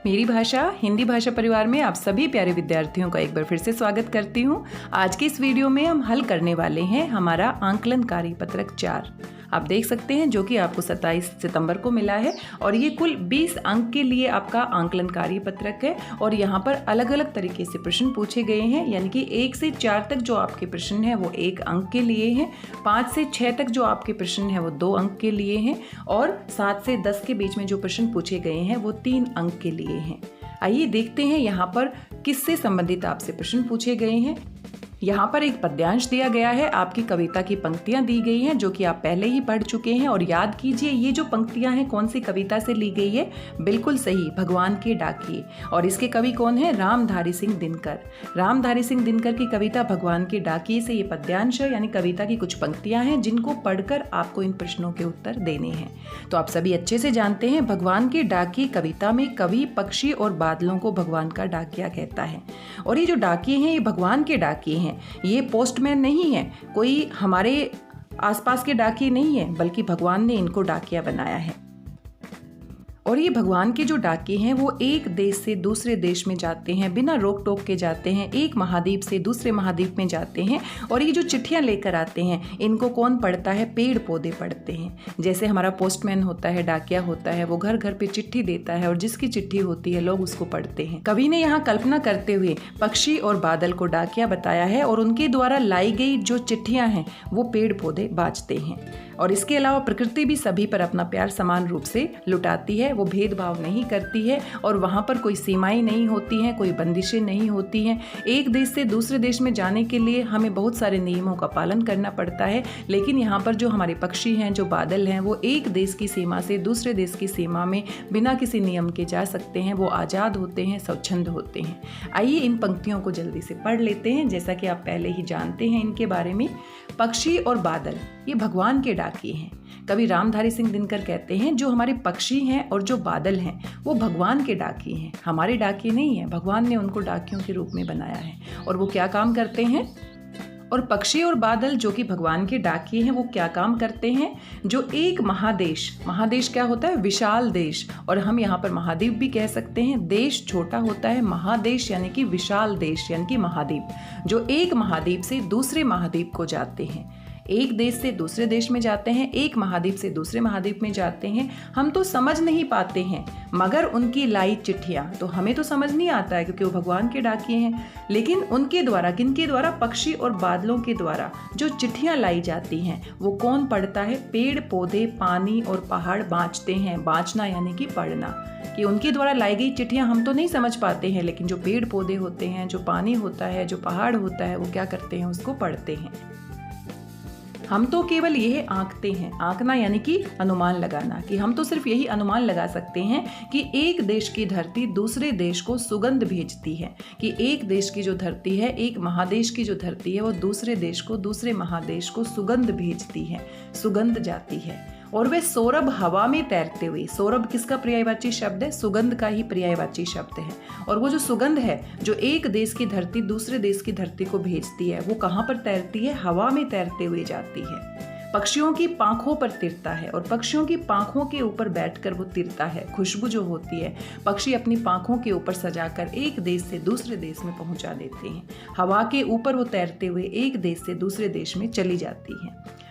मेरी भाषा हिंदी भाषा परिवार में आप सभी प्यारे विद्यार्थियों का एक बार फिर से स्वागत करती हूँ। आज के इस वीडियो में हम हल करने वाले हैं हमारा आंकलन कार्य पत्रक 4। आप देख सकते हैं जो कि आपको 27 सितंबर को मिला है और ये कुल 20 अंक के लिए आपका आंकलन कार्य पत्रक है। और यहाँ पर अलग अलग तरीके से प्रश्न पूछे गए हैं, यानी कि 1 से 4 तक जो आपके प्रश्न हैं वो 1 अंक के लिए हैं, 5 से 6 तक जो आपके प्रश्न हैं वो 2 अंक के लिए हैं और 7 से 10 के बीच में जो प्रश्न पूछे गए हैं वो 3 अंक के लिए हैं। आइए देखते हैं यहाँ पर किससे संबंधित आपसे प्रश्न पूछे गए हैं। यहाँ पर एक पद्यांश दिया गया है, आपकी कविता की पंक्तियाँ दी गई हैं जो कि आप पहले ही पढ़ चुके हैं। और याद कीजिए ये जो पंक्तियाँ हैं कौन सी कविता से ली गई है, बिल्कुल सही, भगवान के डाकिए। और इसके कवि कौन है, रामधारी सिंह दिनकर। रामधारी सिंह दिनकर की कविता भगवान के डाकिए से ये पद्यांश है, यानी कविता की कुछ पंक्तियाँ हैं जिनको पढ़कर आपको इन प्रश्नों के उत्तर देने हैं। तो आप सभी अच्छे से जानते हैं भगवान के डाकिए कविता में कवि पक्षी और बादलों को भगवान का डाकिया कहता है। और ये जो डाकिए हैं ये भगवान के डाकिए हैं, ये पोस्टमैन नहीं है, कोई हमारे आसपास के डाकिए नहीं है, बल्कि भगवान ने इनको डाकिया बनाया है। और ये भगवान के जो डाकिए हैं वो एक देश से दूसरे देश में जाते हैं, बिना रोक टोक के जाते हैं, एक महाद्वीप से दूसरे महाद्वीप में जाते हैं। और ये जो चिट्ठियाँ लेकर आते हैं इनको कौन पढ़ता है, पेड़ पौधे पढ़ते हैं। जैसे हमारा पोस्टमैन होता है, डाकिया होता है, वो घर घर पे चिट्ठी देता है और जिसकी चिट्ठी होती है लोग उसको पढ़ते हैं। कवि ने यहाँ कल्पना करते हुए पक्षी और बादल को डाकिया बताया है और उनके द्वारा लाई गई जो चिट्ठियाँ हैं वो पेड़ पौधे बाँचते हैं। और इसके अलावा प्रकृति भी सभी पर अपना प्यार समान रूप से लुटाती है, वो भेदभाव नहीं करती है और वहाँ पर कोई सीमाएं नहीं होती हैं, कोई बंदिशें नहीं होती हैं। एक देश से दूसरे देश में जाने के लिए हमें बहुत सारे नियमों का पालन करना पड़ता है, लेकिन यहाँ पर जो हमारे पक्षी हैं, जो बादल हैं, वो एक देश की सीमा से दूसरे देश की सीमा में बिना किसी नियम के जा सकते हैं, वो आज़ाद होते हैं, स्वच्छंद होते हैं। आइए इन पंक्तियों को जल्दी से पढ़ लेते हैं, जैसा कि आप पहले ही जानते हैं इनके बारे में। पक्षी और बादल ये भगवान के डाकिए हैं। कवि रामधारी सिंह दिनकर कहते हैं जो हमारे पक्षी हैं और जो बादल हैं वो भगवान के डाकिए हैं, हमारे डाकिए नहीं हैं। भगवान ने उनको डाकियों के रूप में बनाया है। और वो क्या काम करते हैं, और पक्षी और बादल जो कि भगवान के डाकिए हैं वो क्या काम करते हैं, जो एक महादेश, महादेश क्या होता है, विशाल देश, और हम यहाँ पर महाद्वीप भी कह सकते हैं। देश छोटा होता है, महादेश यानी कि विशाल देश यानी कि महाद्वीप, जो एक महाद्वीप से दूसरे महाद्वीप को जाते हैं, एक देश से दूसरे देश में जाते हैं, एक महाद्वीप से दूसरे महाद्वीप में जाते हैं। हम तो समझ नहीं पाते हैं, मगर उनकी लाई चिट्ठियाँ तो हमें तो समझ नहीं आता है क्योंकि वो भगवान के डाकिए हैं। लेकिन उनके द्वारा, किनके द्वारा, पक्षी और बादलों के द्वारा जो चिट्ठियाँ लाई जाती हैं वो कौन पढ़ता है, पेड़ पौधे, पानी और पहाड़ बाँचते हैं। बाँचना यानी कि पढ़ना, कि उनके द्वारा लाई गई चिट्ठियाँ हम तो नहीं समझ पाते हैं, लेकिन जो पेड़ पौधे होते हैं, जो पानी होता है, जो पहाड़ होता है, वो क्या करते हैं, उसको पढ़ते हैं। हम तो केवल यह आंकते हैं, आंकना यानी कि अनुमान लगाना, कि हम तो सिर्फ यही अनुमान लगा सकते हैं कि एक देश की धरती दूसरे देश को सुगंध भेजती है, कि एक देश की जो धरती है, एक महादेश की जो धरती है वो दूसरे देश को, दूसरे महादेश को सुगंध भेजती है, सुगंध जाती है। और वे सौरभ हवा में तैरते हुए, सौरभ किसका पर्यायवाची शब्द है, सुगंध का ही पर्यायवाची शब्द है। और वो जो सुगंध है जो एक देश की धरती दूसरे देश की धरती को भेजती है वो कहाँ पर तैरती है, हवा में तैरते हुए जाती है। पक्षियों की पांखों पर तिरता है और पक्षियों की पांखों के ऊपर बैठकर वो तिरता है। खुशबू जो होती है पक्षी अपनी पांखों के ऊपर सजाकर एक देश से दूसरे देश में पहुंचा देते हैं। हवा के ऊपर वो तैरते हुए एक देश से दूसरे देश में चली जाती है।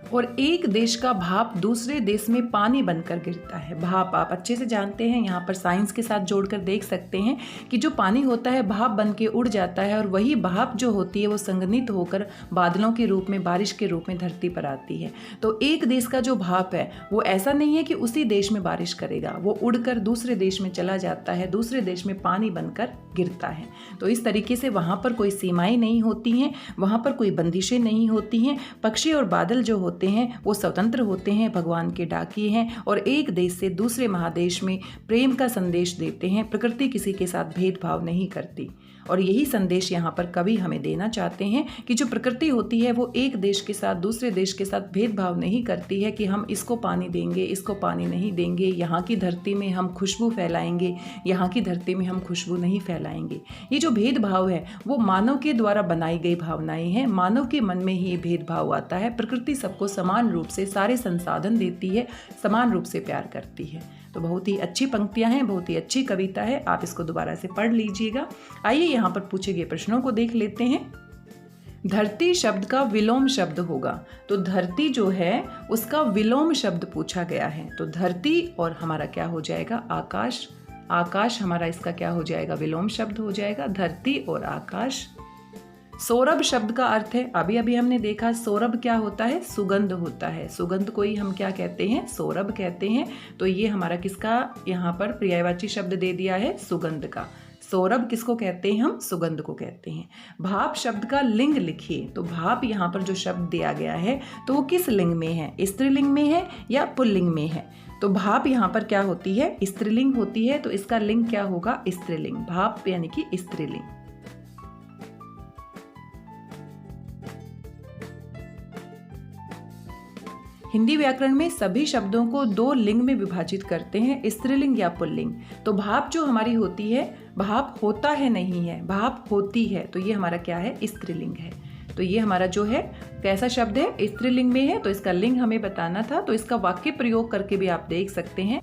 और एक देश का भाप दूसरे देश में पानी बनकर गिरता है। भाप आप अच्छे से जानते हैं, यहाँ पर साइंस के साथ जोड़कर देख सकते हैं कि जो पानी होता है भाप बन के उड़ जाता है और वही भाप जो होती है वो संघनित होकर बादलों के रूप में, बारिश के रूप में धरती पर आती है। तो एक देश का जो भाप है वो ऐसा नहीं है कि उसी देश में बारिश करेगा, वो उड़कर दूसरे देश में चला जाता है, दूसरे देश में पानी बनकर गिरता है। तो इस तरीके से वहाँ पर कोई सीमाएं नहीं होती हैं, वहाँ पर कोई बंदिशें नहीं होती हैं। पक्षी और बादल जो होते हैं वो स्वतंत्र होते हैं, भगवान के डाकिए हैं और एक देश से दूसरे महादेश में प्रेम का संदेश देते हैं। प्रकृति किसी के साथ भेदभाव नहीं करती। और यही संदेश यहाँ पर कवि हमें देना चाहते हैं कि जो प्रकृति होती है वो एक देश के साथ दूसरे देश के साथ भेदभाव नहीं करती है कि हम इसको पानी देंगे, इसको पानी नहीं देंगे, यहाँ की धरती में हम खुशबू फैलाएंगे, यहाँ की धरती में हम खुशबू नहीं फैलाएंगे। ये जो भेदभाव है वो मानव के द्वारा बनाई गई भावनाएं हैं। मानव के मन में ही ये भेदभाव आता है। प्रकृति सबको समान रूप से सारे संसाधन देती है, समान रूप से प्यार करती है। तो बहुत ही अच्छी पंक्तियां हैं, बहुत ही अच्छी कविता है, आप इसको दोबारा से पढ़ लीजिएगा। आइए यहाँ पर पूछे गए प्रश्नों को देख लेते हैं। धरती शब्द का विलोम शब्द होगा, तो धरती जो है उसका विलोम शब्द पूछा गया है, तो धरती और हमारा क्या हो जाएगा, आकाश। आकाश हमारा इसका क्या हो जाएगा, विलोम शब्द हो जाएगा, धरती और आकाश। सौरभ शब्द का अर्थ है, अभी अभी हमने देखा सौरभ क्या होता है, सुगंध होता है, सुगंध को ही हम क्या कहते हैं, सौरभ कहते हैं। तो ये हमारा किसका यहाँ पर पर्यायवाची शब्द दे दिया है, सुगंध का। सौरभ किसको कहते हैं हम, सुगंध को कहते हैं। भाप शब्द का लिंग लिखिए, तो भाप यहाँ पर जो शब्द दिया गया है तो वो किस लिंग में है, स्त्रीलिंग में है या पुल्लिंग में है। तो भाप यहाँ पर क्या होती है, स्त्रीलिंग होती है, तो इसका लिंग क्या होगा, स्त्रीलिंग। भाप यानी कि स्त्रीलिंग। हिंदी व्याकरण में सभी शब्दों को दो लिंग में विभाजित करते हैं, स्त्रीलिंग या पुल्लिंग। तो भाप जो हमारी होती है, भाप होता है नहीं है, भाप होती है, तो ये हमारा क्या है, स्त्रीलिंग है। तो ये हमारा जो है कैसा शब्द है, स्त्रीलिंग में है, तो इसका लिंग हमें बताना था, तो इसका वाक्य प्रयोग करके भी आप देख सकते हैं।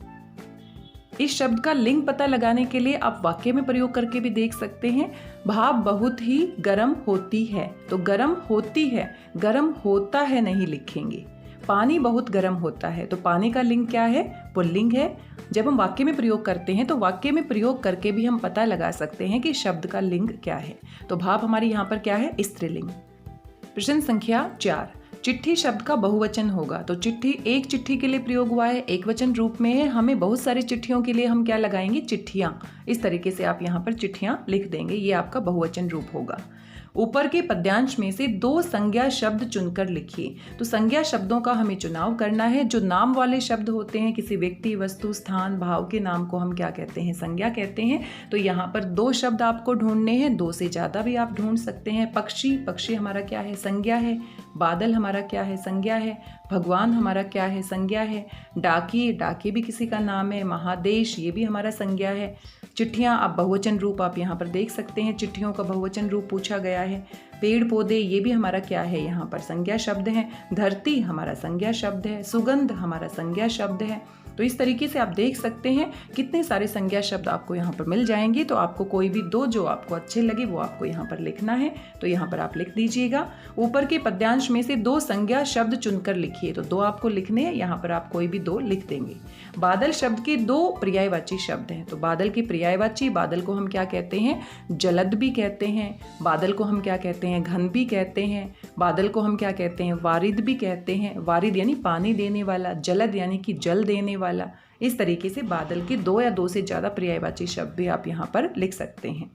इस शब्द का लिंग पता लगाने के लिए आप वाक्य में प्रयोग करके भी देख सकते हैं। भाप बहुत ही गर्म होती है, तो गर्म होती है, गर्म होता है नहीं लिखेंगे। पानी बहुत गर्म होता है, तो पानी का लिंग क्या है, पुल्लिंग है। जब हम वाक्य में प्रयोग करते हैं तो वाक्य में प्रयोग करके भी हम पता लगा सकते हैं कि शब्द का लिंग क्या है। तो भाप हमारी यहाँ पर क्या है, स्त्रीलिंग। प्रश्न संख्या 4, चिट्ठी शब्द का बहुवचन होगा, तो चिट्ठी एक चिट्ठी के लिए प्रयोग हुआ है, एक वचन रूप में है, हमें बहुत सारी चिट्ठियों के लिए हम क्या लगाएंगे, चिट्ठियाँ। इस तरीके से आप यहाँ पर चिट्ठियाँ लिख देंगे, ये आपका बहुवचन रूप होगा। ऊपर के पद्यांश में से दो संज्ञा शब्द चुनकर लिखिए, तो संज्ञा शब्दों का हमें चुनाव करना है। जो नाम वाले शब्द होते हैं, किसी व्यक्ति, वस्तु, स्थान, भाव के नाम को हम क्या कहते हैं, संज्ञा कहते हैं। तो यहाँ पर दो शब्द आपको ढूंढने हैं, दो से ज़्यादा भी आप ढूंढ सकते हैं। पक्षी, पक्षी हमारा क्या है, संज्ञा है। बादल हमारा क्या है, संज्ञा है। भगवान हमारा क्या है, संज्ञा है। डाकी, डाकी भी किसी का नाम है। महादेश, ये भी हमारा संज्ञा है। चिट्ठियाँ, आप बहुवचन रूप आप यहाँ पर देख सकते हैं, चिट्ठियों का बहुवचन रूप पूछा गया है। पेड़ पौधे, ये भी हमारा क्या है, यहाँ पर संज्ञा शब्द है। धरती हमारा संज्ञा शब्द है। सुगंध हमारा संज्ञा शब्द है। तो इस तरीके से आप देख सकते हैं कितने सारे संज्ञा शब्द आपको यहाँ पर मिल जाएंगे। तो आपको कोई भी दो जो आपको अच्छे लगे वो आपको यहाँ पर लिखना है, तो यहाँ पर आप लिख दीजिएगा। ऊपर के पद्यांश में से दो संज्ञा शब्द चुनकर लिखिए, तो दो आपको लिखने हैं, यहाँ पर आप कोई भी दो लिख देंगे। बादल शब्द के दो पर्यायवाची शब्द हैं, तो बादल के पर्यायवाची, बादल को हम क्या कहते हैं, जलद भी कहते हैं। बादल को हम क्या कहते हैं, घन भी कहते हैं। बादल को हम क्या कहते हैं, वारिद भी कहते हैं। वारिद यानी पानी देने वाला, जलद यानी कि जल देने वाला। इस तरीके से बादल के दो या दो से ज़्यादा पर्यायवाची शब्द भी आप यहाँ पर लिख सकते हैं।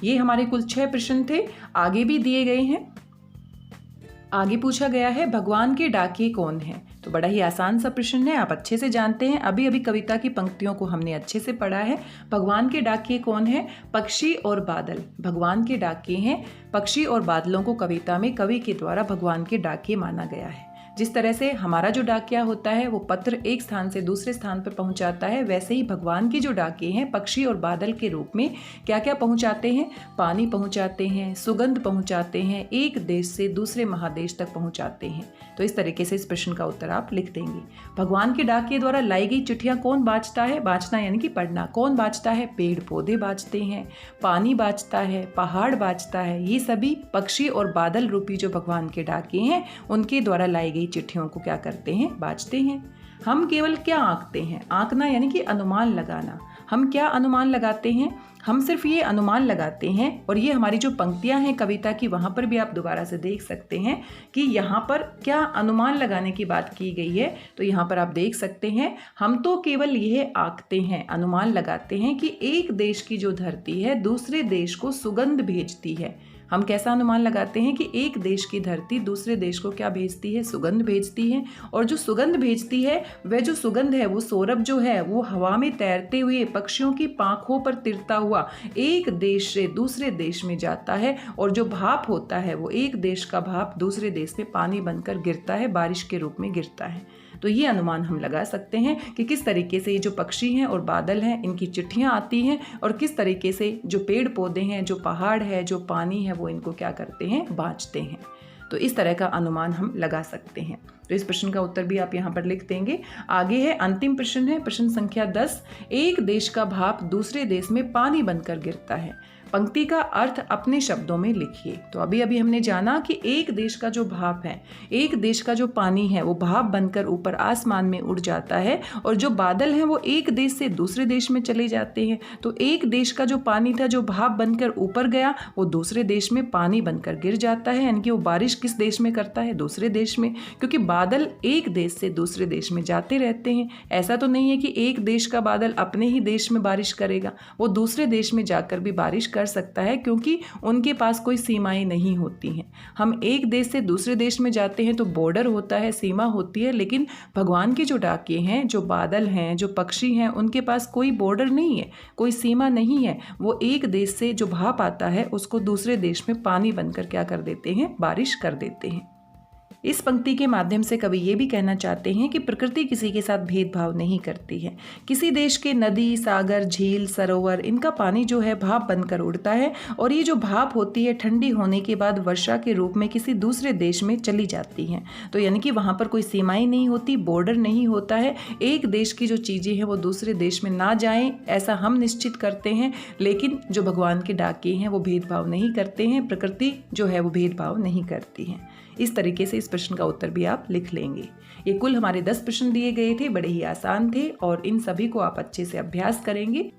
ये हमारे कुल 6 प्रश्न थे, आगे भी दिए गए हैं। आगे पूछा गया है, भगवान के डाकिये कौन है, तो बड़ा ही आसान सा प्रश्न है, आप अच्छे से जानते हैं। अभी अभी कविता की पंक्तियों को हमने अच्छे से पढ़ा है। भगवान के डाकिये कौन है, पक्षी और बादल भगवान के डाकिये हैं। पक्षी और बादलों को कविता में कवि के द्वारा भगवान के डाकिये माना गया है। जिस तरह से हमारा जो डाकिया होता है वो पत्र एक स्थान से दूसरे स्थान पर पहुंचाता है, वैसे ही भगवान की जो डाकिये हैं पक्षी और बादल के रूप में क्या क्या पहुंचाते हैं, पानी पहुंचाते हैं, सुगंध पहुंचाते हैं, एक देश से दूसरे महादेश तक पहुंचाते हैं। तो इस तरीके से इस प्रश्न का उत्तर आप लिख देंगे। भगवान के डाकिये द्वारा लाई गई चिट्ठियाँ कौन बाँचता है, बाँचना यानी कि पढ़ना। कौन बाँचता है, पेड़ पौधे बाँचते हैं, पानी बाँचता है, पहाड़ बाँचता है। ये सभी पक्षी और बादल रूपी जो भगवान के डाकिये हैं उनके द्वारा लाई गई चिट्ठियों को क्या करते हैं, बाँचते हैं। हम केवल क्या आंकते हैं, आंकना यानी कि अनुमान लगाना। हम क्या अनुमान लगाते हैं, हम सिर्फ ये अनुमान लगाते हैं। और ये हमारी जो पंक्तियां हैं कविता की, वहाँ पर भी आप दोबारा से देख सकते हैं कि यहाँ पर क्या अनुमान लगाने की बात की गई है। तो यहाँ पर आप देख सकते हैं, हम तो केवल यह आंकते हैं, अनुमान लगाते हैं कि एक देश की जो धरती है दूसरे देश को सुगंध भेजती है। हम कैसा अनुमान लगाते हैं कि एक देश की धरती दूसरे देश को क्या भेजती है, सुगंध भेजती है। और जो सुगंध भेजती है वह जो सुगंध है, वो सौरभ जो है वो हवा में तैरते हुए पक्षियों की पांखों पर तिरता हुआ एक देश से दूसरे देश में जाता है। और जो भाप होता है वो एक देश का भाप दूसरे देश में पानी बनकर गिरता है, बारिश के रूप में गिरता है। तो ये अनुमान हम लगा सकते हैं कि किस तरीके से ये जो पक्षी हैं और बादल हैं इनकी चिट्ठियाँ आती हैं, और किस तरीके से जो पेड़ पौधे हैं, जो पहाड़ है, जो पानी है, वो इनको क्या करते हैं, बाँचते हैं। तो इस तरह का अनुमान हम लगा सकते हैं। तो इस प्रश्न का उत्तर भी आप यहाँ पर लिख देंगे। आगे है अंतिम प्रश्न है प्रश्न संख्या 10। एक देश का भाप दूसरे देश में पानी बनकर गिरता है। पंक्ति का अर्थ अपने शब्दों में लिखिए। तो अभी अभी हमने जाना कि एक देश का जो भाप है, एक देश का जो पानी है, वो भाप बनकर ऊपर आसमान में उड़ जाता है और जो बादल हैं वो एक देश से दूसरे देश में चले जाते हैं। तो एक देश का जो पानी था जो भाप बनकर ऊपर गया वो दूसरे देश में पानी बनकर गिर जाता है, यानी कि वो बारिश किस देश में करता है? दूसरे देश में, क्योंकि बादल एक देश से दूसरे देश में जाते रहते हैं। ऐसा तो नहीं है कि एक देश का बादल अपने ही देश में बारिश करेगा, वो दूसरे देश में जाकर भी बारिश कर सकता है, क्योंकि उनके पास कोई सीमाएं नहीं होती हैं। हम एक देश से दूसरे देश में जाते हैं तो बॉर्डर होता है, सीमा होती है, लेकिन भगवान के जो डाकिये हैं, जो बादल हैं, जो पक्षी हैं, उनके पास कोई बॉर्डर नहीं है, कोई सीमा नहीं है। वो एक देश से जो भाप आता है उसको दूसरे देश में पानी बनकर क्या कर देते हैं? बारिश कर देते हैं। इस पंक्ति के माध्यम से कवि ये भी कहना चाहते हैं कि प्रकृति किसी के साथ भेदभाव नहीं करती है। किसी देश के नदी, सागर, झील, सरोवर, इनका पानी जो है भाप बनकर उड़ता है और ये जो भाप होती है ठंडी होने के बाद वर्षा के रूप में किसी दूसरे देश में चली जाती हैं। तो यानी कि वहाँ पर कोई सीमाएं नहीं होती, बॉर्डर नहीं होता है। एक देश की जो चीज़ें हैं वो दूसरे देश में ना जाएं, ऐसा हम निश्चित करते हैं, लेकिन जो भगवान के डाकिये हैं वो भेदभाव नहीं करते हैं। प्रकृति जो है वो भेदभाव नहीं करती है। इस तरीके से इस प्रश्न का उत्तर भी आप लिख लेंगे। ये कुल हमारे 10 प्रश्न दिए गए थे, बड़े ही आसान थे और इन सभी को आप अच्छे से अभ्यास करेंगे।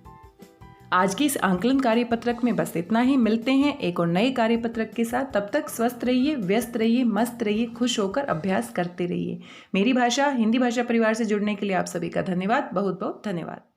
आज की इस आंकलन कार्यपत्रक में बस इतना ही। मिलते हैं एक और नए कार्यपत्रक के साथ। तब तक स्वस्थ रहिए, व्यस्त रहिए, मस्त रहिए, खुश होकर अभ्यास करते रहिए। मेरी भाषा हिंदी भाषा परिवार से जुड़ने के लिए आप सभी का धन्यवाद, बहुत बहुत धन्यवाद।